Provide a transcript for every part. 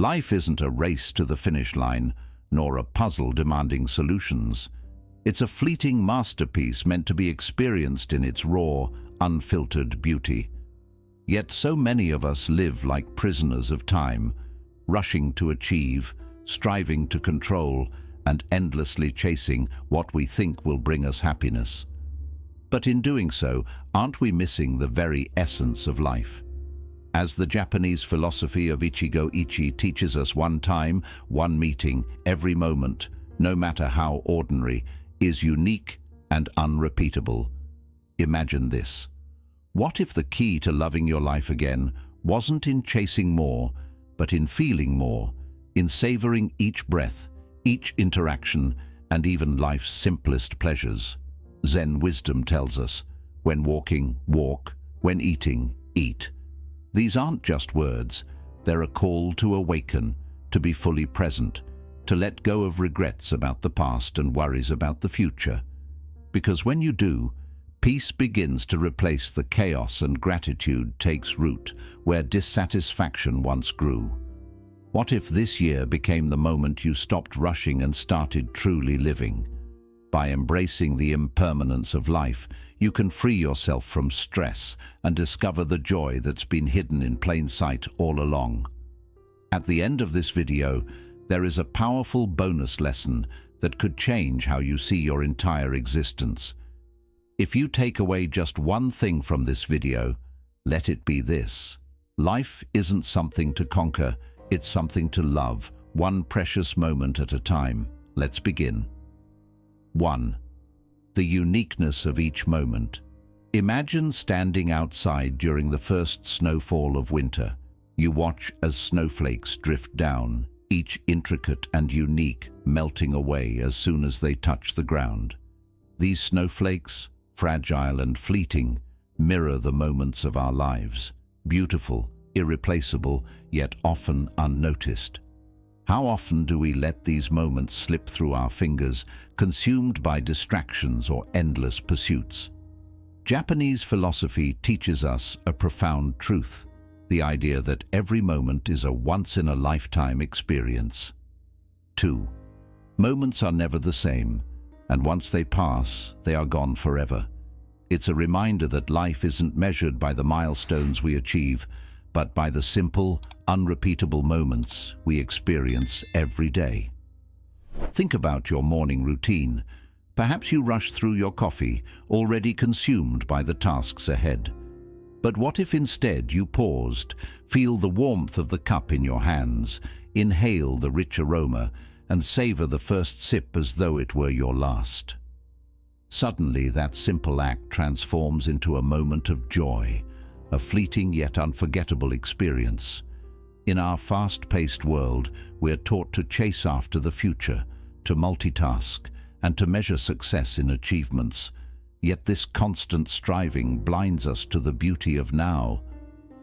Life isn't a race to the finish line, nor a puzzle demanding solutions. It's a fleeting masterpiece meant to be experienced in its raw, unfiltered beauty. Yet so many of us live like prisoners of time, rushing to achieve, striving to control, and endlessly chasing what we think will bring us happiness. But in doing so, aren't we missing the very essence of life? As the Japanese philosophy of Ichigo-ichi teaches us, one time, one meeting, every moment, no matter how ordinary, is unique and unrepeatable. Imagine this. What if the key to loving your life again wasn't in chasing more, but in feeling more, in savoring each breath, each interaction, and even life's simplest pleasures? Zen wisdom tells us, when walking, walk, when eating, eat. These aren't just words, they're a call to awaken, to be fully present, to let go of regrets about the past and worries about the future. Because when you do, peace begins to replace the chaos and gratitude takes root where dissatisfaction once grew. What if this year became the moment you stopped rushing and started truly living? By embracing the impermanence of life, you can free yourself from stress and discover the joy that's been hidden in plain sight all along. At the end of this video, there is a powerful bonus lesson that could change how you see your entire existence. If you take away just one thing from this video, let it be this. Life isn't something to conquer, it's something to love, one precious moment at a time. Let's begin. 1. The uniqueness of each moment. Imagine standing outside during the first snowfall of winter. You watch as snowflakes drift down, each intricate and unique, melting away as soon as they touch the ground. These snowflakes, fragile and fleeting, mirror the moments of our lives, beautiful, irreplaceable, yet often unnoticed. How often do we let these moments slip through our fingers, consumed by distractions or endless pursuits? Japanese philosophy teaches us a profound truth, the idea that every moment is a once-in-a-lifetime experience. 2. Moments are never the same, and once they pass, they are gone forever. It's a reminder that life isn't measured by the milestones we achieve, but by the simple, unrepeatable moments we experience every day. Think about your morning routine. Perhaps you rush through your coffee, already consumed by the tasks ahead. But what if instead you paused, feel the warmth of the cup in your hands, inhale the rich aroma, and savor the first sip as though it were your last? Suddenly, that simple act transforms into a moment of joy, a fleeting yet unforgettable experience. In our fast-paced world, we're taught to chase after the future, to multitask, and to measure success in achievements. Yet this constant striving blinds us to the beauty of now.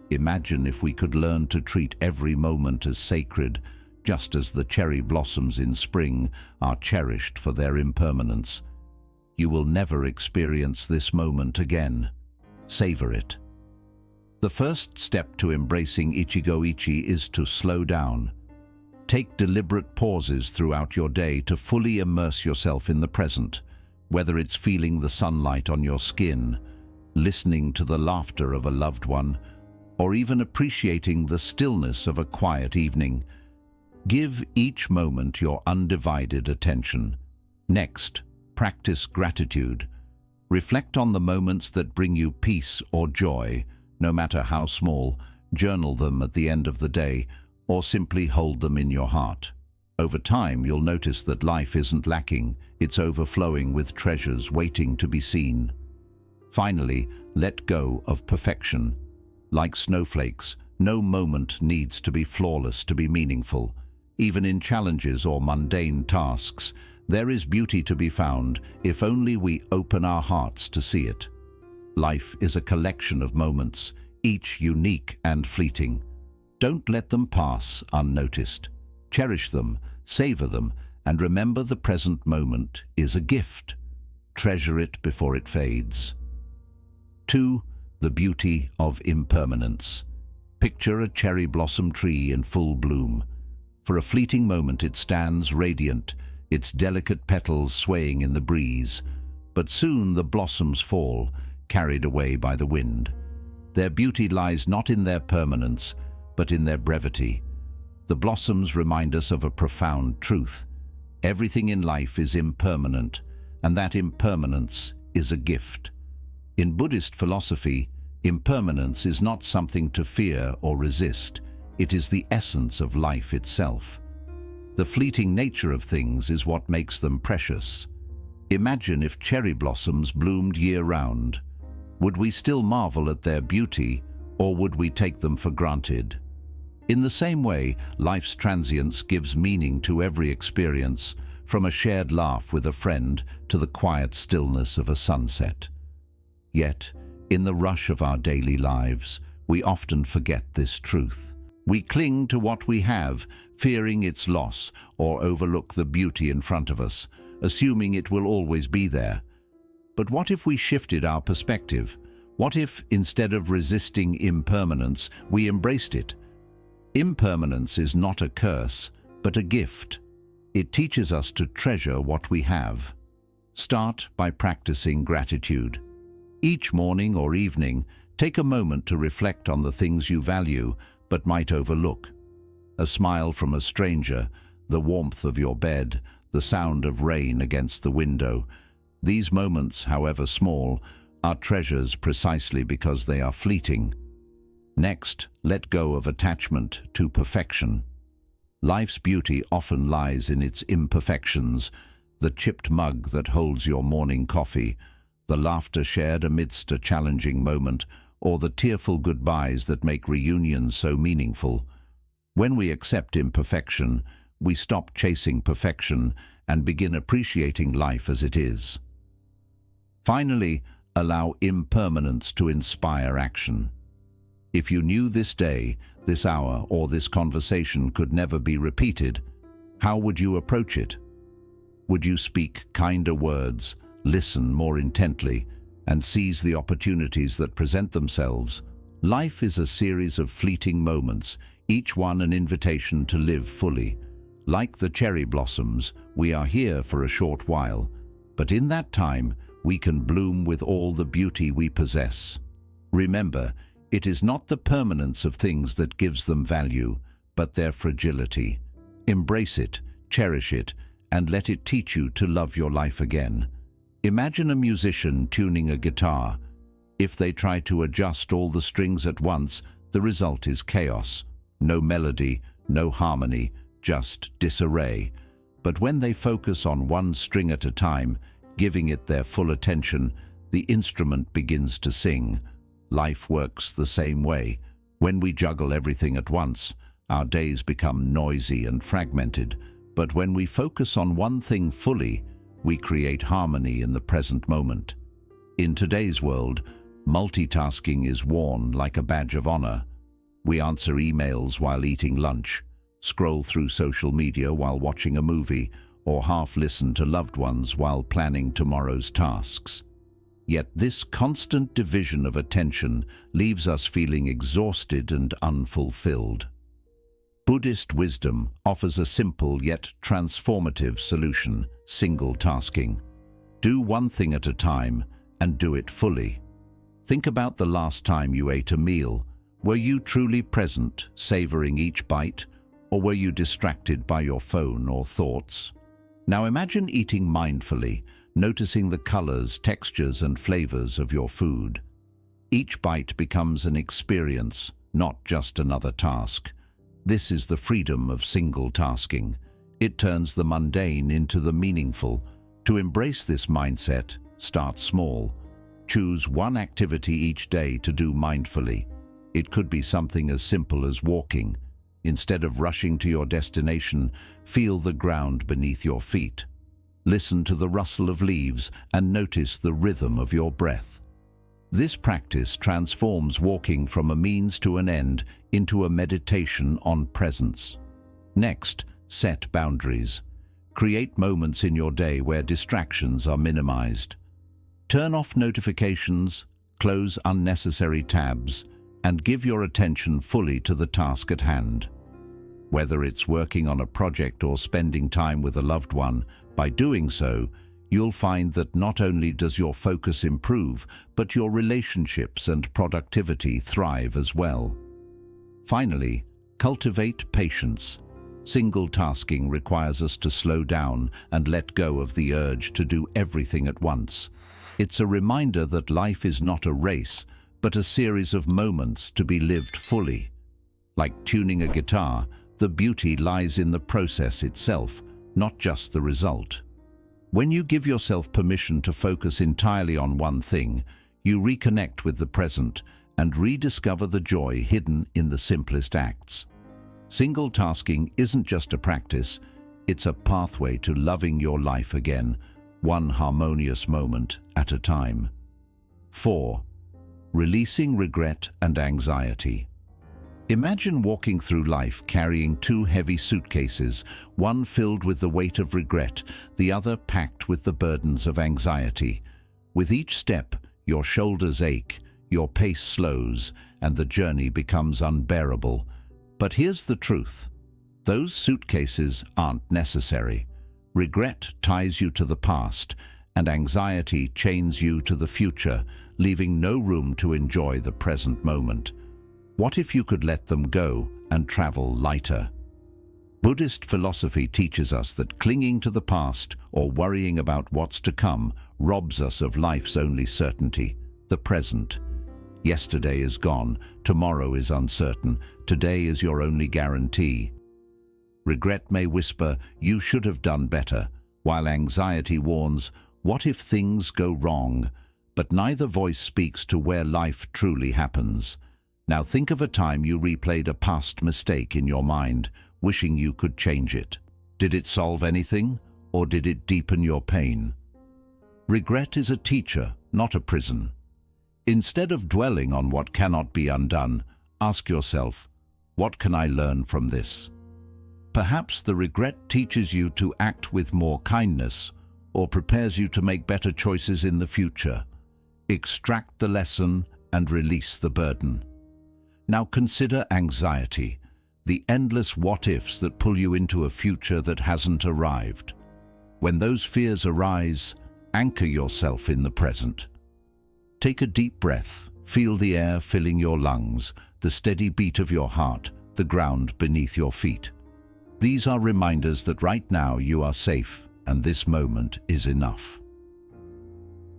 Imagine if we could learn to treat every moment as sacred, just as the cherry blossoms in spring are cherished for their impermanence. You will never experience this moment again. Savor it. The first step to embracing Ichigo-ichi is to slow down. Take deliberate pauses throughout your day to fully immerse yourself in the present, whether it's feeling the sunlight on your skin, listening to the laughter of a loved one, or even appreciating the stillness of a quiet evening. Give each moment your undivided attention. Next, practice gratitude. Reflect on the moments that bring you peace or joy, no matter how small. Journal them at the end of the day, or simply hold them in your heart. Over time, you'll notice that life isn't lacking, it's overflowing with treasures waiting to be seen. Finally, let go of perfection. Like snowflakes, no moment needs to be flawless to be meaningful. Even in challenges or mundane tasks, there is beauty to be found if only we open our hearts to see it. Life is a collection of moments, each unique and fleeting. Don't let them pass unnoticed. Cherish them, savor them, and remember the present moment is a gift. Treasure it before it fades. 2. The beauty of impermanence. Picture a cherry blossom tree in full bloom. For a fleeting moment it stands radiant, its delicate petals swaying in the breeze. But soon the blossoms fall, carried away by the wind. Their beauty lies not in their permanence, but in their brevity. The blossoms remind us of a profound truth. Everything in life is impermanent, and that impermanence is a gift. In Buddhist philosophy, impermanence is not something to fear or resist. It is the essence of life itself. The fleeting nature of things is what makes them precious. Imagine if cherry blossoms bloomed year-round. Would we still marvel at their beauty, or would we take them for granted? In the same way, life's transience gives meaning to every experience, from a shared laugh with a friend to the quiet stillness of a sunset. Yet, in the rush of our daily lives, we often forget this truth. We cling to what we have, fearing its loss, or overlook the beauty in front of us, assuming it will always be there. But what if we shifted our perspective? What if, instead of resisting impermanence, we embraced it? Impermanence is not a curse, but a gift. It teaches us to treasure what we have. Start by practicing gratitude. Each morning or evening, take a moment to reflect on the things you value but might overlook. A smile from a stranger, the warmth of your bed, the sound of rain against the window. These moments, however small, are treasures precisely because they are fleeting. Next, let go of attachment to perfection. Life's beauty often lies in its imperfections, the chipped mug that holds your morning coffee, the laughter shared amidst a challenging moment, or the tearful goodbyes that make reunions so meaningful. When we accept imperfection, we stop chasing perfection and begin appreciating life as it is. Finally, allow impermanence to inspire action. If you knew this day, this hour, or this conversation could never be repeated, how would you approach it? Would you speak kinder words, listen more intently, and seize the opportunities that present themselves? Life is a series of fleeting moments, each one an invitation to live fully. Like the cherry blossoms, we are here for a short while, but in that time, we can bloom with all the beauty we possess. Remember, it is not the permanence of things that gives them value, but their fragility. Embrace it, cherish it, and let it teach you to love your life again. Imagine a musician tuning a guitar. If they try to adjust all the strings at once, the result is chaos. No melody, no harmony, just disarray. But when they focus on one string at a time, giving it their full attention, the instrument begins to sing. Life works the same way. When we juggle everything at once, our days become noisy and fragmented. But when we focus on one thing fully, we create harmony in the present moment. In today's world, multitasking is worn like a badge of honor. We answer emails while eating lunch, scroll through social media while watching a movie, or half listen to loved ones while planning tomorrow's tasks. Yet this constant division of attention leaves us feeling exhausted and unfulfilled. Buddhist wisdom offers a simple yet transformative solution: single tasking. Do one thing at a time and do it fully. Think about the last time you ate a meal. Were you truly present, savoring each bite, or were you distracted by your phone or thoughts? Now imagine eating mindfully, noticing the colors, textures, and flavors of your food. Each bite becomes an experience, not just another task. This is the freedom of single tasking. It turns the mundane into the meaningful. To embrace this mindset, start small. Choose one activity each day to do mindfully. It could be something as simple as walking. Instead of rushing to your destination, feel the ground beneath your feet. Listen to the rustle of leaves and notice the rhythm of your breath. This practice transforms walking from a means to an end into a meditation on presence. Next, set boundaries. Create moments in your day where distractions are minimized. Turn off notifications, close unnecessary tabs, and give your attention fully to the task at hand. Whether it's working on a project or spending time with a loved one, by doing so, you'll find that not only does your focus improve, but your relationships and productivity thrive as well. Finally, cultivate patience. Single tasking requires us to slow down and let go of the urge to do everything at once. It's a reminder that life is not a race, but a series of moments to be lived fully. Like tuning a guitar, the beauty lies in the process itself, not just the result. When you give yourself permission to focus entirely on one thing, you reconnect with the present and rediscover the joy hidden in the simplest acts. Single tasking isn't just a practice, it's a pathway to loving your life again, one harmonious moment at a time. 4. Releasing regret and anxiety. Imagine walking through life carrying two heavy suitcases, one filled with the weight of regret, the other packed with the burdens of anxiety. With each step, your shoulders ache, your pace slows, and the journey becomes unbearable. But here's the truth. Those suitcases aren't necessary. Regret ties you to the past, and anxiety chains you to the future, leaving no room to enjoy the present moment. What if you could let them go and travel lighter? Buddhist philosophy teaches us that clinging to the past or worrying about what's to come robs us of life's only certainty, the present. Yesterday is gone, tomorrow is uncertain, today is your only guarantee. Regret may whisper, "You should have done better," while anxiety warns, "What if things go wrong?" But neither voice speaks to where life truly happens. Now think of a time you replayed a past mistake in your mind, wishing you could change it. Did it solve anything, or did it deepen your pain? Regret is a teacher, not a prison. Instead of dwelling on what cannot be undone, ask yourself, what can I learn from this? Perhaps the regret teaches you to act with more kindness, or prepares you to make better choices in the future. Extract the lesson and release the burden. Now consider anxiety, the endless what-ifs that pull you into a future that hasn't arrived. When those fears arise, anchor yourself in the present. Take a deep breath, feel the air filling your lungs, the steady beat of your heart, the ground beneath your feet. These are reminders that right now you are safe and this moment is enough.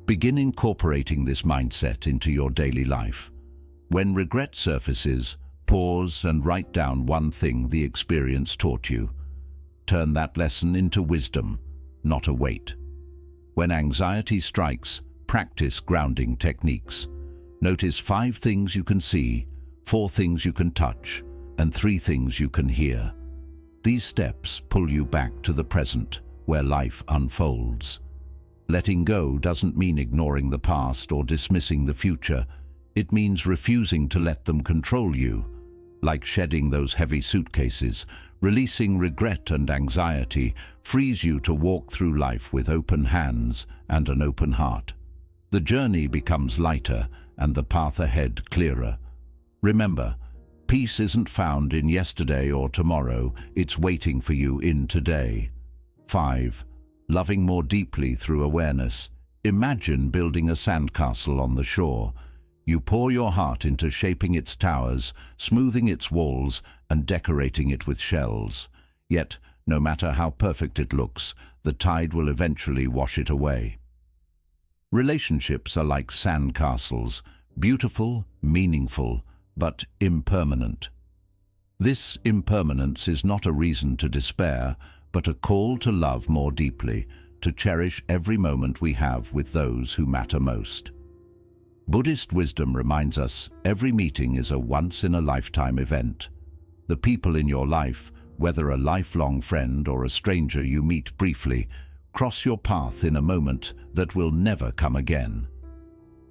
Begin incorporating this mindset into your daily life. When regret surfaces, pause and write down one thing the experience taught you. Turn that lesson into wisdom, not a weight. When anxiety strikes, practice grounding techniques. Notice 5 things you can see, 4 things you can touch, and 3 things you can hear. These steps pull you back to the present, where life unfolds. Letting go doesn't mean ignoring the past or dismissing the future. It means refusing to let them control you. Like shedding those heavy suitcases, releasing regret and anxiety frees you to walk through life with open hands and an open heart. The journey becomes lighter and the path ahead clearer. Remember, peace isn't found in yesterday or tomorrow, it's waiting for you in today. 5. Loving more deeply through awareness. Imagine building a sandcastle on the shore. You pour your heart into shaping its towers, smoothing its walls, and decorating it with shells. Yet, no matter how perfect it looks, the tide will eventually wash it away. Relationships are like sandcastles, beautiful, meaningful, but impermanent. This impermanence is not a reason to despair, but a call to love more deeply, to cherish every moment we have with those who matter most. Buddhist wisdom reminds us every meeting is a once-in-a-lifetime event. The people in your life, whether a lifelong friend or a stranger you meet briefly, cross your path in a moment that will never come again.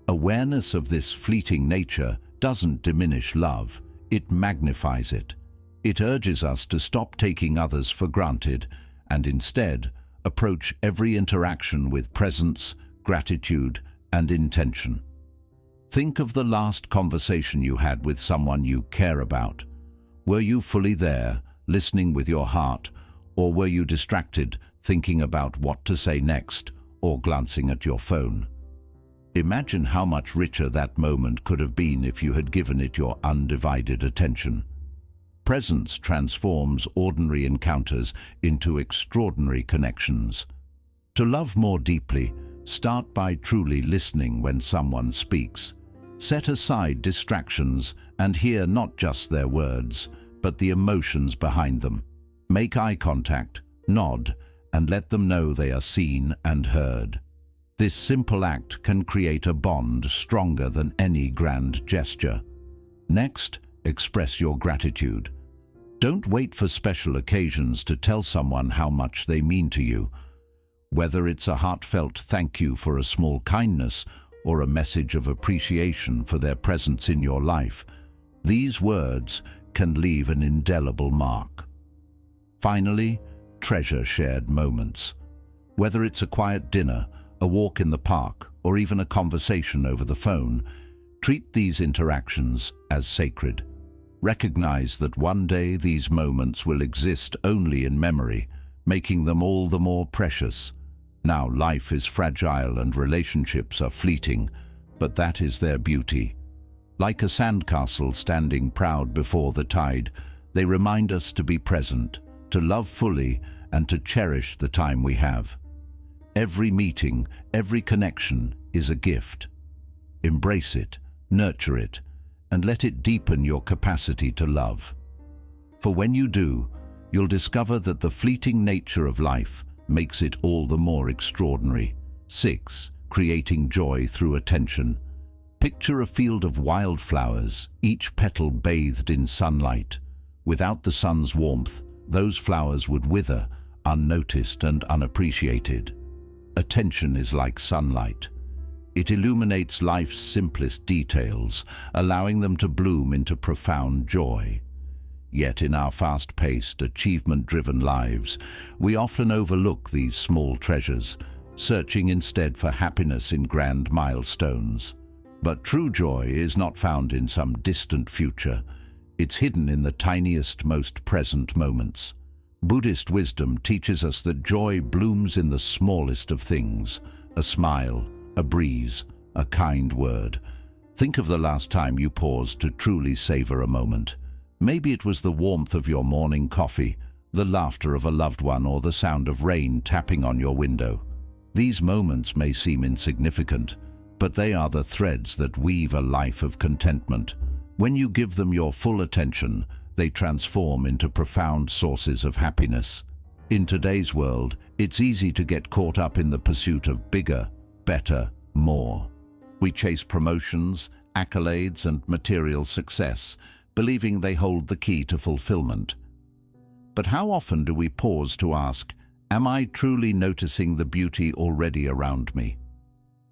Awareness of this fleeting nature doesn't diminish love, it magnifies it. It urges us to stop taking others for granted and instead approach every interaction with presence, gratitude, and intention. Think of the last conversation you had with someone you care about. Were you fully there, listening with your heart, or were you distracted, thinking about what to say next, or glancing at your phone? Imagine how much richer that moment could have been if you had given it your undivided attention. Presence transforms ordinary encounters into extraordinary connections. To love more deeply, start by truly listening when someone speaks. Set aside distractions and hear not just their words, but the emotions behind them. Make eye contact, nod, and let them know they are seen and heard. This simple act can create a bond stronger than any grand gesture. Next, express your gratitude. Don't wait for special occasions to tell someone how much they mean to you. Whether it's a heartfelt thank you for a small kindness or a message of appreciation for their presence in your life, these words can leave an indelible mark. Finally, treasure shared moments. Whether it's a quiet dinner, a walk in the park, or even a conversation over the phone, treat these interactions as sacred. Recognize that one day these moments will exist only in memory, making them all the more precious. Now, life is fragile and relationships are fleeting, but that is their beauty. Like a sandcastle standing proud before the tide, they remind us to be present, to love fully, and to cherish the time we have. Every meeting, every connection is a gift. Embrace it, nurture it, and let it deepen your capacity to love. For when you do, you'll discover that the fleeting nature of life makes it all the more extraordinary. 6. Creating joy through attention. Picture a field of wildflowers, each petal bathed in sunlight. Without the sun's warmth, those flowers would wither, unnoticed and unappreciated. Attention is like sunlight. It illuminates life's simplest details, allowing them to bloom into profound joy. Yet in our fast-paced, achievement-driven lives, we often overlook these small treasures, searching instead for happiness in grand milestones. But true joy is not found in some distant future. It's hidden in the tiniest, most present moments. Buddhist wisdom teaches us that joy blooms in the smallest of things: a smile, a breeze, a kind word. Think of the last time you paused to truly savor a moment. Maybe it was the warmth of your morning coffee, the laughter of a loved one, or the sound of rain tapping on your window. These moments may seem insignificant, but they are the threads that weave a life of contentment. When you give them your full attention, they transform into profound sources of happiness. In today's world, it's easy to get caught up in the pursuit of bigger, better, more. We chase promotions, accolades, and material success, believing they hold the key to fulfillment. But how often do we pause to ask, am I truly noticing the beauty already around me?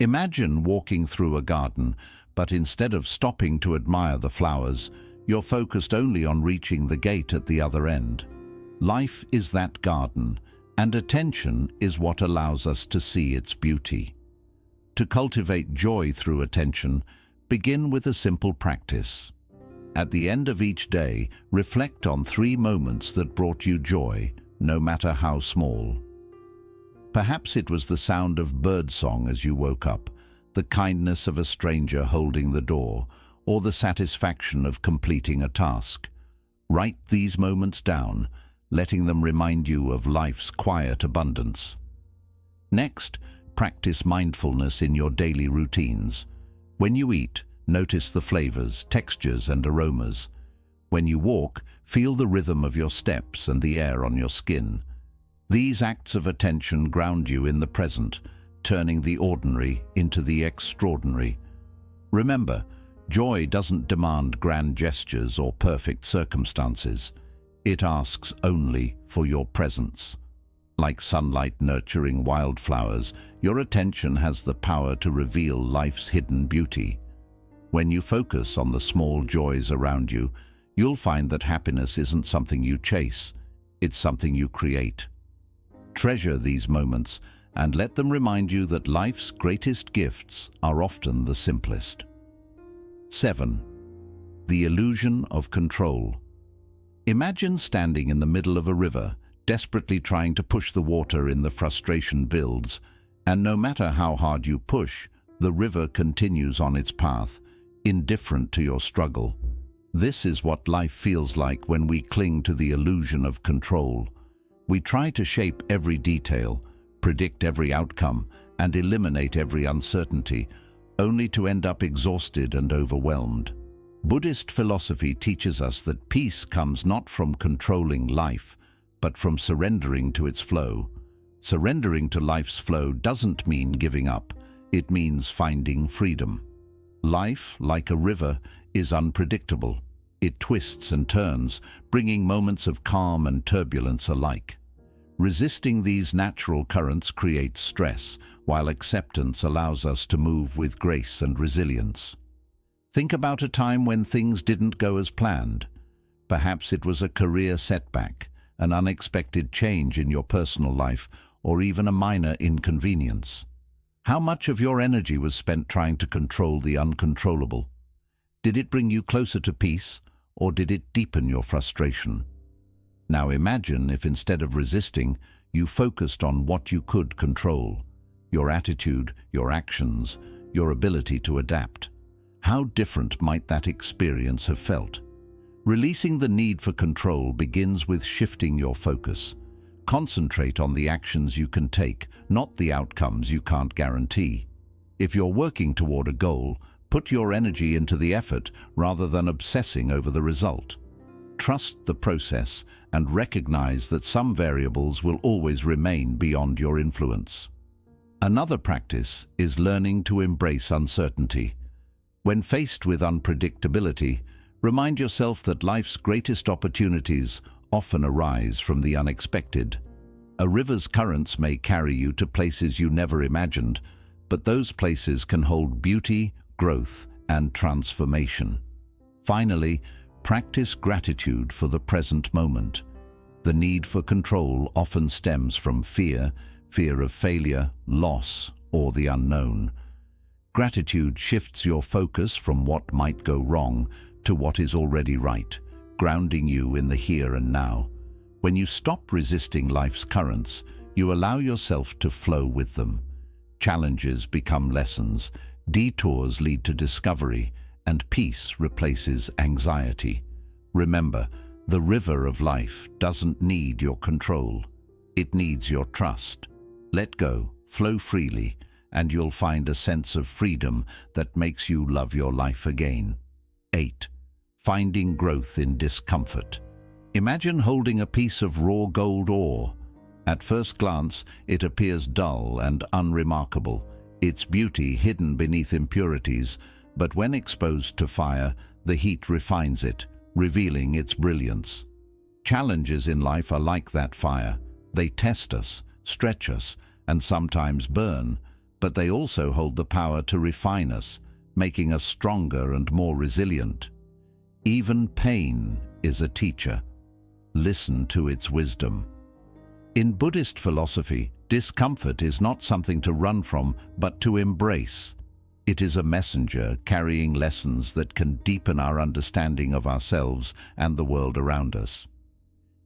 Imagine walking through a garden, but instead of stopping to admire the flowers, you're focused only on reaching the gate at the other end. Life is that garden, and attention is what allows us to see its beauty. To cultivate joy through attention, begin with a simple practice. At the end of each day, reflect on 3 moments that brought you joy, no matter how small. Perhaps it was the sound of birdsong as you woke up, the kindness of a stranger holding the door, or the satisfaction of completing a task. Write these moments down, letting them remind you of life's quiet abundance. Next, practice mindfulness in your daily routines. When you eat, notice the flavors, textures, and aromas. When you walk, feel the rhythm of your steps and the air on your skin. These acts of attention ground you in the present, turning the ordinary into the extraordinary. Remember, joy doesn't demand grand gestures or perfect circumstances. It asks only for your presence. Like sunlight nurturing wildflowers, your attention has the power to reveal life's hidden beauty. When you focus on the small joys around you, you'll find that happiness isn't something you chase, it's something you create. Treasure these moments and let them remind you that life's greatest gifts are often the simplest. 7. The illusion of control. Imagine standing in the middle of a river, desperately trying to push the water in. The frustration builds, and no matter how hard you push, the river continues on its path, indifferent to your struggle. This is what life feels like when we cling to the illusion of control. We try to shape every detail, predict every outcome, and eliminate every uncertainty, only to end up exhausted and overwhelmed. Buddhist philosophy teaches us that peace comes not from controlling life, but from surrendering to its flow. Surrendering to life's flow doesn't mean giving up, it means finding freedom. Life, like a river, is unpredictable. It twists and turns, bringing moments of calm and turbulence alike. Resisting these natural currents creates stress, while acceptance allows us to move with grace and resilience. Think about a time when things didn't go as planned. Perhaps it was a career setback, an unexpected change in your personal life, or even a minor inconvenience. How much of your energy was spent trying to control the uncontrollable? Did it bring you closer to peace, or did it deepen your frustration? Now imagine if instead of resisting, you focused on what you could control: your attitude, your actions, your ability to adapt. How different might that experience have felt? Releasing the need for control begins with shifting your focus. Concentrate on the actions you can take, not the outcomes you can't guarantee. If you're working toward a goal, put your energy into the effort rather than obsessing over the result. Trust the process and recognize that some variables will always remain beyond your influence. Another practice is learning to embrace uncertainty. When faced with unpredictability, remind yourself that life's greatest opportunities often arise from the unexpected. A river's currents may carry you to places you never imagined, but those places can hold beauty, growth, and transformation. Finally, practice gratitude for the present moment. The need for control often stems from fear of failure, loss, or the unknown. Gratitude shifts your focus from what might go wrong to what is already right, grounding you in the here and now. When you stop resisting life's currents, you allow yourself to flow with them. Challenges become lessons, detours lead to discovery, and peace replaces anxiety. Remember, the river of life doesn't need your control. It needs your trust. Let go, flow freely, and you'll find a sense of freedom that makes you love your life again. 8. Finding growth in discomfort. Imagine holding a piece of raw gold ore. At first glance, it appears dull and unremarkable, its beauty hidden beneath impurities, but when exposed to fire, the heat refines it, revealing its brilliance. Challenges in life are like that fire. They test us, stretch us, and sometimes burn, but they also hold the power to refine us, making us stronger and more resilient. Even pain is a teacher. Listen to its wisdom. In Buddhist philosophy, discomfort is not something to run from, but to embrace. It is a messenger carrying lessons that can deepen our understanding of ourselves and the world around us.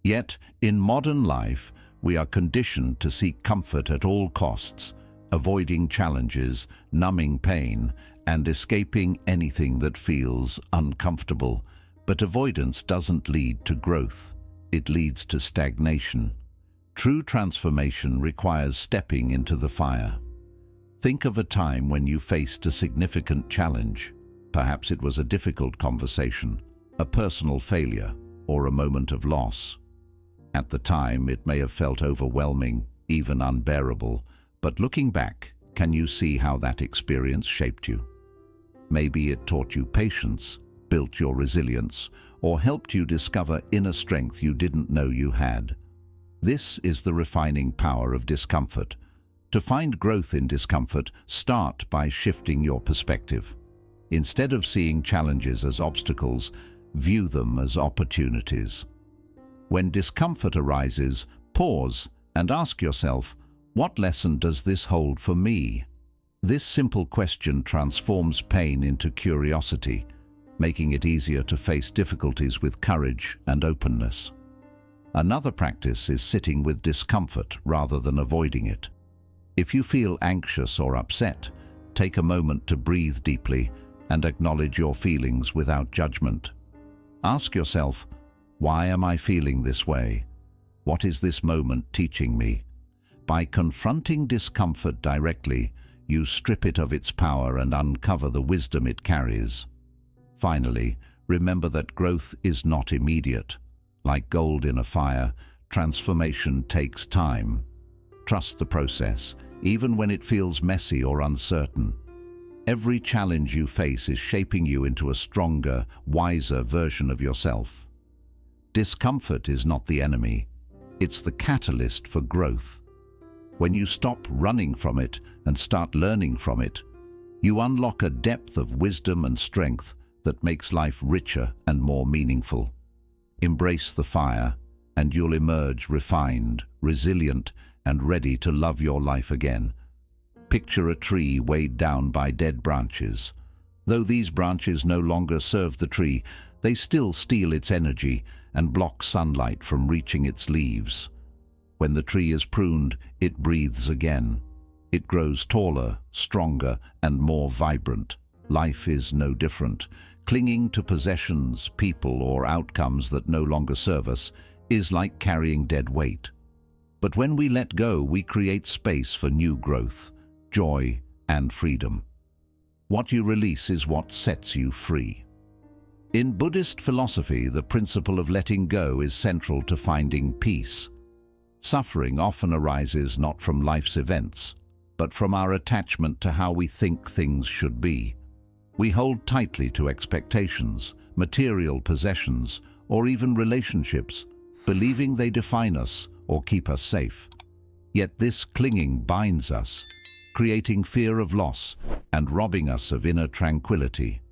Yet, in modern life, we are conditioned to seek comfort at all costs, avoiding challenges, numbing pain, and escaping anything that feels uncomfortable. But avoidance doesn't lead to growth. It leads to stagnation. True transformation requires stepping into the fire. Think of a time when you faced a significant challenge. Perhaps it was a difficult conversation, a personal failure, or a moment of loss. At the time, it may have felt overwhelming, even unbearable, but looking back, can you see how that experience shaped you? Maybe it taught you patience, built your resilience, or helped you discover inner strength you didn't know you had. This is the refining power of discomfort. To find growth in discomfort, start by shifting your perspective. Instead of seeing challenges as obstacles, view them as opportunities. When discomfort arises, pause and ask yourself, what lesson does this hold for me? This simple question transforms pain into curiosity, making it easier to face difficulties with courage and openness. Another practice is sitting with discomfort rather than avoiding it. If you feel anxious or upset, take a moment to breathe deeply and acknowledge your feelings without judgment. Ask yourself, why am I feeling this way? What is this moment teaching me? By confronting discomfort directly, you strip it of its power and uncover the wisdom it carries. Finally, remember that growth is not immediate. Like gold in a fire, transformation takes time. Trust the process, even when it feels messy or uncertain. Every challenge you face is shaping you into a stronger, wiser version of yourself. Discomfort is not the enemy. It's the catalyst for growth. When you stop running from it and start learning from it, you unlock a depth of wisdom and strength that makes life richer and more meaningful. Embrace the fire, and you'll emerge refined, resilient, and ready to love your life again. Picture a tree weighed down by dead branches. Though these branches no longer serve the tree, they still steal its energy and block sunlight from reaching its leaves. When the tree is pruned, it breathes again. It grows taller, stronger, and more vibrant. Life is no different. Clinging to possessions, people, or outcomes that no longer serve us is like carrying dead weight. But when we let go, we create space for new growth, joy, and freedom. What you release is what sets you free. In Buddhist philosophy, the principle of letting go is central to finding peace. Suffering often arises not from life's events, but from our attachment to how we think things should be. We hold tightly to expectations, material possessions, or even relationships, believing they define us or keep us safe. Yet this clinging binds us, creating fear of loss and robbing us of inner tranquility.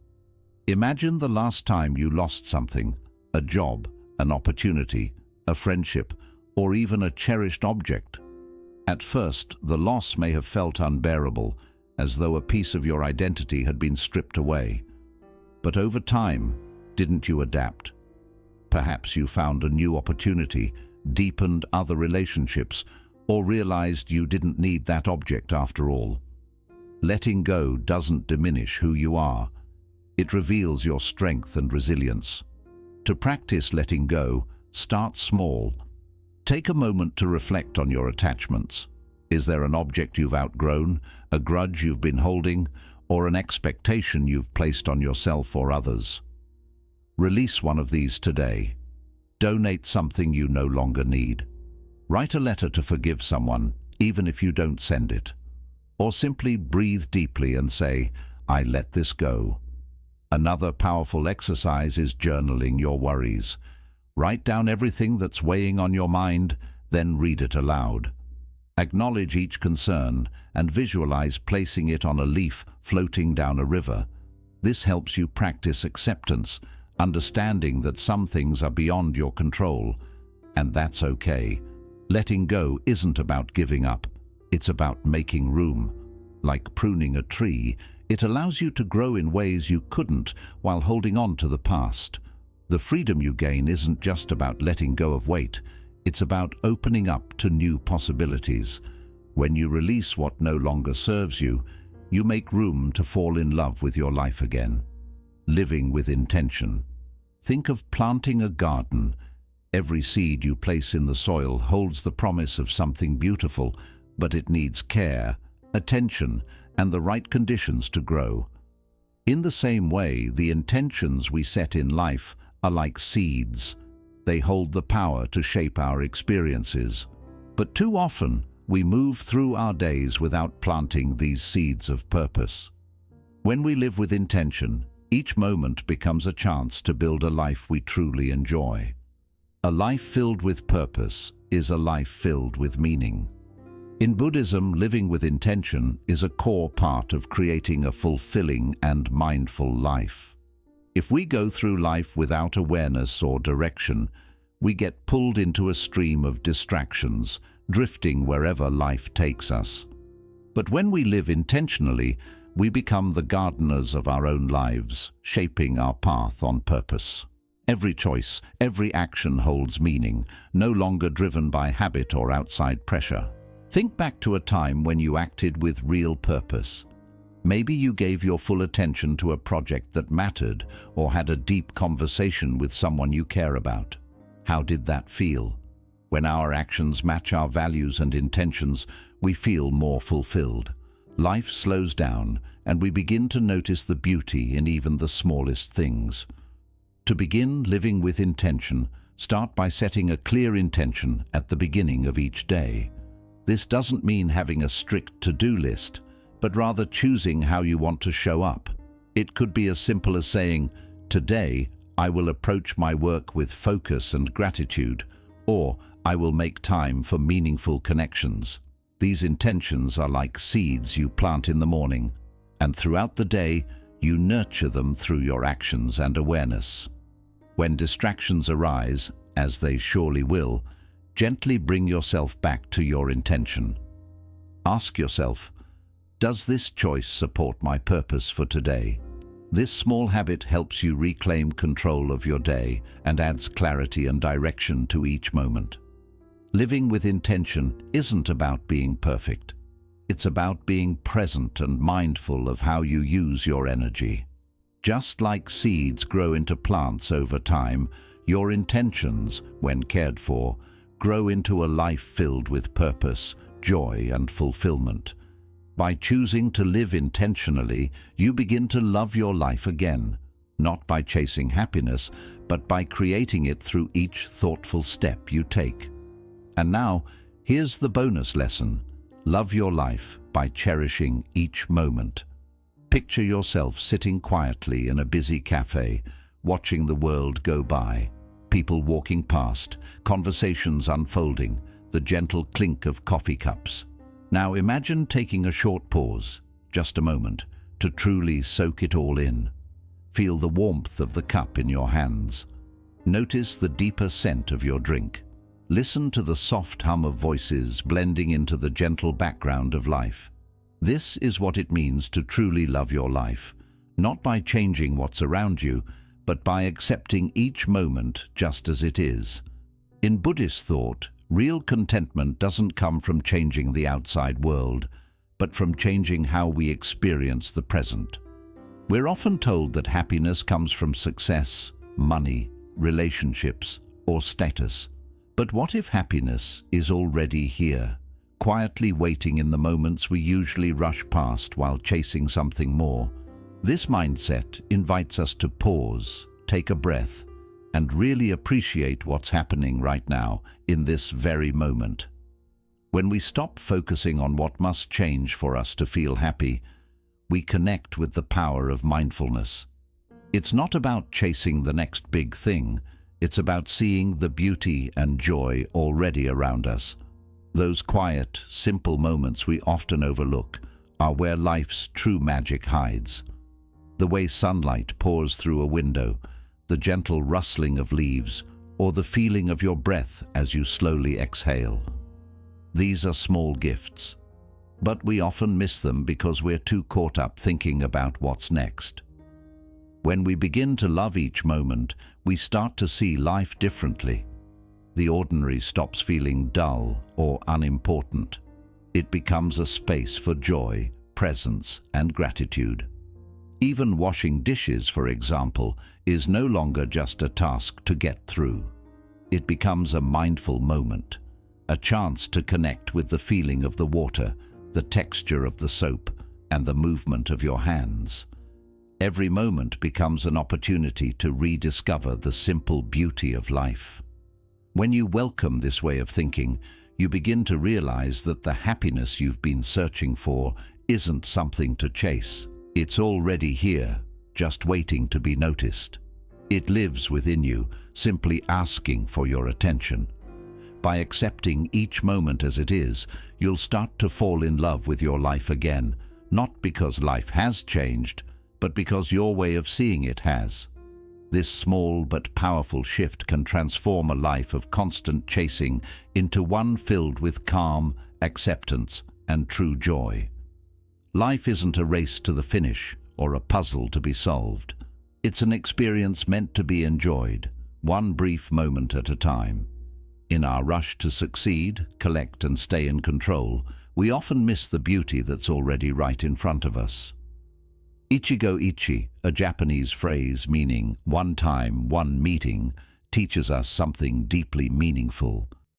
Imagine the last time you lost something, a job, an opportunity, a friendship, or even a cherished object. At first, the loss may have felt unbearable, as though a piece of your identity had been stripped away. But over time, didn't you adapt? Perhaps you found a new opportunity, deepened other relationships, or realized you didn't need that object after all. Letting go doesn't diminish who you are. It reveals your strength and resilience. To practice letting go, start small. Take a moment to reflect on your attachments. Is there an object you've outgrown, a grudge you've been holding, or an expectation you've placed on yourself or others? Release one of these today. Donate something you no longer need. Write a letter to forgive someone, even if you don't send it. Or simply breathe deeply and say, "I let this go." Another powerful exercise is journaling your worries. Write down everything that's weighing on your mind, then read it aloud. Acknowledge each concern and visualize placing it on a leaf floating down a river. This helps you practice acceptance, understanding that some things are beyond your control, and that's okay. Letting go isn't about giving up, it's about making room. Like pruning a tree, it allows you to grow in ways you couldn't while holding on to the past. The freedom you gain isn't just about letting go of weight, it's about opening up to new possibilities. When you release what no longer serves you, you make room to fall in love with your life again. Living with intention. Think of planting a garden. Every seed you place in the soil holds the promise of something beautiful, but it needs care, attention, and the right conditions to grow. In the same way, the intentions we set in life are like seeds. They hold the power to shape our experiences. But too often, we move through our days without planting these seeds of purpose. When we live with intention, each moment becomes a chance to build a life we truly enjoy. A life filled with purpose is a life filled with meaning. In Buddhism, living with intention is a core part of creating a fulfilling and mindful life. If we go through life without awareness or direction, we get pulled into a stream of distractions, drifting wherever life takes us. But when we live intentionally, we become the gardeners of our own lives, shaping our path on purpose. Every choice, every action holds meaning, no longer driven by habit or outside pressure. Think back to a time when you acted with real purpose. Maybe you gave your full attention to a project that mattered or had a deep conversation with someone you care about. How did that feel? When our actions match our values and intentions, we feel more fulfilled. Life slows down, and we begin to notice the beauty in even the smallest things. To begin living with intention, start by setting a clear intention at the beginning of each day. This doesn't mean having a strict to-do list, but rather choosing how you want to show up. It could be as simple as saying, "Today, I will approach my work with focus and gratitude," or "I will make time for meaningful connections." These intentions are like seeds you plant in the morning, and throughout the day, you nurture them through your actions and awareness. When distractions arise, as they surely will, gently bring yourself back to your intention. Ask yourself, does this choice support my purpose for today? This small habit helps you reclaim control of your day and adds clarity and direction to each moment. Living with intention isn't about being perfect. It's about being present and mindful of how you use your energy. Just like seeds grow into plants over time, your intentions, when cared for, grow into a life filled with purpose, joy, and fulfillment. By choosing to live intentionally, you begin to love your life again, not by chasing happiness, but by creating it through each thoughtful step you take. And now, here's the bonus lesson. Love your life by cherishing each moment. Picture yourself sitting quietly in a busy cafe, watching the world go by. People walking past, conversations unfolding, the gentle clink of coffee cups. Now imagine taking a short pause, just a moment, to truly soak it all in. Feel the warmth of the cup in your hands. Notice the deeper scent of your drink. Listen to the soft hum of voices blending into the gentle background of life. This is what it means to truly love your life, not by changing what's around you, but by accepting each moment just as it is. In Buddhist thought, real contentment doesn't come from changing the outside world, but from changing how we experience the present. We're often told that happiness comes from success, money, relationships, or status. But what if happiness is already here, quietly waiting in the moments we usually rush past while chasing something more? This mindset invites us to pause, take a breath, and really appreciate what's happening right now, in this very moment. When we stop focusing on what must change for us to feel happy, we connect with the power of mindfulness. It's not about chasing the next big thing. It's about seeing the beauty and joy already around us. Those quiet, simple moments we often overlook are where life's true magic hides. The way sunlight pours through a window, the gentle rustling of leaves, or the feeling of your breath as you slowly exhale. These are small gifts, but we often miss them because we're too caught up thinking about what's next. When we begin to love each moment, we start to see life differently. The ordinary stops feeling dull or unimportant. It becomes a space for joy, presence, and gratitude. Even washing dishes, for example, is no longer just a task to get through. It becomes a mindful moment, a chance to connect with the feeling of the water, the texture of the soap, and the movement of your hands. Every moment becomes an opportunity to rediscover the simple beauty of life. When you welcome this way of thinking, you begin to realize that the happiness you've been searching for isn't something to chase. It's already here, just waiting to be noticed. It lives within you, simply asking for your attention. By accepting each moment as it is, you'll start to fall in love with your life again, not because life has changed, but because your way of seeing it has. This small but powerful shift can transform a life of constant chasing into one filled with calm, acceptance, and true joy. Life isn't a race to the finish or a puzzle to be solved. It's an experience meant to be enjoyed, one brief moment at a time. In our rush to succeed, collect and stay in control, we often miss the beauty that's already right in front of us. Ichigo ichi, a Japanese phrase meaning one time, one meeting, teaches us something deeply meaningful.